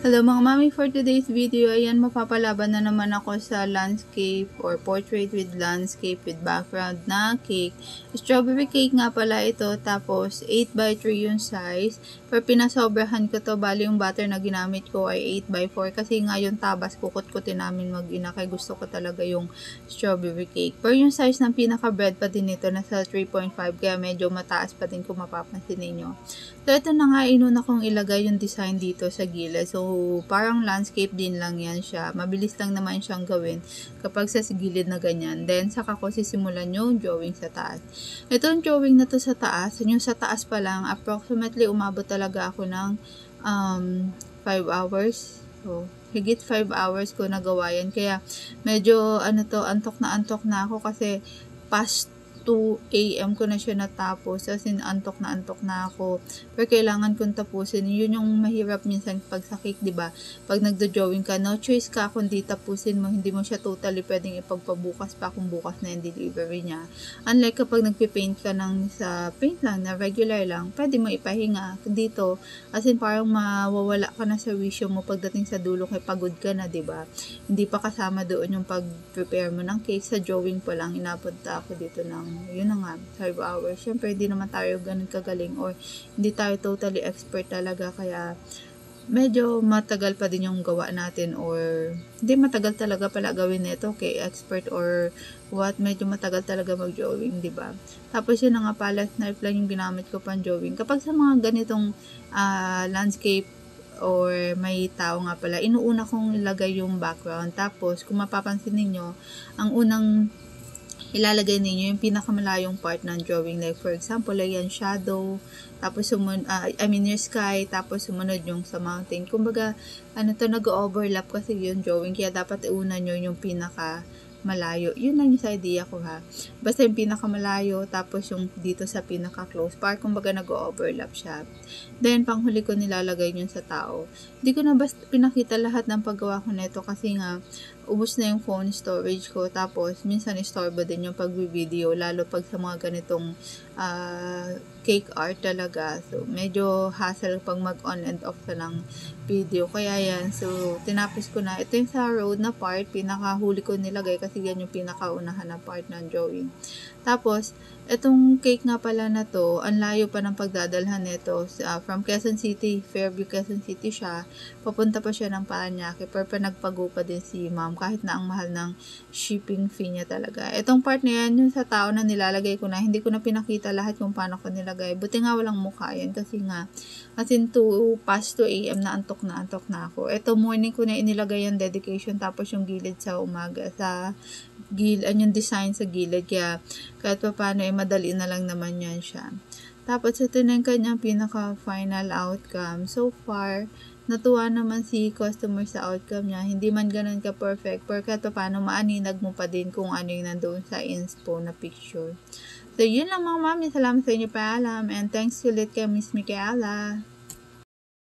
Hello mga mami, for today's video, ayan mapapalaban na naman ako sa landscape or portrait with landscape with background na cake. Strawberry cake nga pala ito, tapos 8x3 yung size. Pero pinasobrahan ko to, bali yung butter na ginamit ko ay 8x4 kasi nga yung tabas kukut-kutin namin mag-ina, kaya gusto ko talaga yung strawberry cake. Pero yung size ng pinaka-bread pa din ito, nasa 3.5, kaya medyo mataas pa din kung mapapansin ninyo. So, ito na nga, inuna kong ilagay yung design dito sa gilid. So, parang landscape din lang yan siya. Mabilis lang naman siyang gawin kapag sa gilid na ganyan. Then, saka ko sisimulan yung drawing sa taas. Itong drawing na to sa taas, yung sa taas pa lang, approximately umabot talaga ako ng 5 hours. So, higit 5 hours ko nagawa yan. Kaya, medyo, antok na ako kasi past 2 AM ko na siya natapos, as in antok na ako, pero kailangan kong tapusin. Yun yung mahirap minsan pag sa cake, diba? Pag nagdo-drawing ka, no choice ka kundi tapusin mo, hindi mo siya totally pwedeng ipagpabukas pa kung bukas na yung delivery niya. Unlike kapag nagpipaint ka ng sa paint lang, na regular lang, pwede mo ipahinga. Dito, as in parang mawawala ka na sa wisyo mo pagdating sa dulo, kay pagod ka na, diba? Hindi pa kasama doon yung pag-prepare mo ng cake. Sa drawing pa lang, inapunta ako dito ng yun na nga, 5 hours. Siyempre, hindi naman tayo ganun kagaling or hindi tayo totally expert talaga, kaya medyo matagal pa din yung gawa natin, or hindi matagal talaga pala gawin nito kay expert or what, medyo matagal talaga mag-drawing, diba? Tapos yun na nga, palette knife lang yung ginamit ko pang drawing. Kapag sa mga ganitong landscape or may tao nga pala, inuuna kong ilagay yung background. Tapos, kung mapapansin ninyo, ang unang ilalagay ninyo yung pinakamalayong part ng drawing. Like, for example, ayan, shadow, tapos yung sky, tapos sumunod yung sa mountain. Kumbaga, nag-overlap kasi yung drawing, kaya dapat iuna nyo yung malayo. Yun lang yung sa idea ko, ha. Basta yung pinakamalayo, tapos yung dito sa pinaka-close part, kumbaga nag-overlap siya. Then, panghuli ko nilalagay yun sa tao. Hindi ko na basta pinakita lahat ng paggawa ko nito kasi nga, ubos na yung phone storage ko. Tapos, minsan istorbo din yung pag-video, lalo pag sa mga ganitong cake art talaga. So, medyo hassle pag mag-on and off ka ng video. Kaya yan. So, tinapos ko na. Ito yung sa road na part. Pinakahuli ko nilagay kasi yan yung pinakaunahan na part ng drawing. Tapos, itong cake nga pala na to, ang layo pa ng pagdadalhan nito. From Quezon City, Fairview, Quezon City siya. Papunta pa siya ng Parañaque. Pero nagpago pa din si ma'am. Kahit na ang mahal ng shipping fee niya talaga. Itong part na yan, yung sa tao na nilalagay ko na, hindi ko na pinakita lahat kung paano ko nilagay. Buti nga walang mukha yan kasi nga, as in past 2 AM na antok na ako. Ito morning ko na inilagay yung dedication, tapos yung gilid sa umaga, sa yung design sa gilid, kaya kahit pa paano madali na lang naman yan siya. Tapos ito na yung kanyang pinaka final outcome. So far, natuwa naman si customer sa outcome niya. Hindi man ganun ka perfect, pero kahit pa paano maaninag mo pa din kung ano yung nandoon sa inspo na picture. So yun lang mga mami, salamat sa inyo, paalam, and thanks ulit kay Miss Micaela.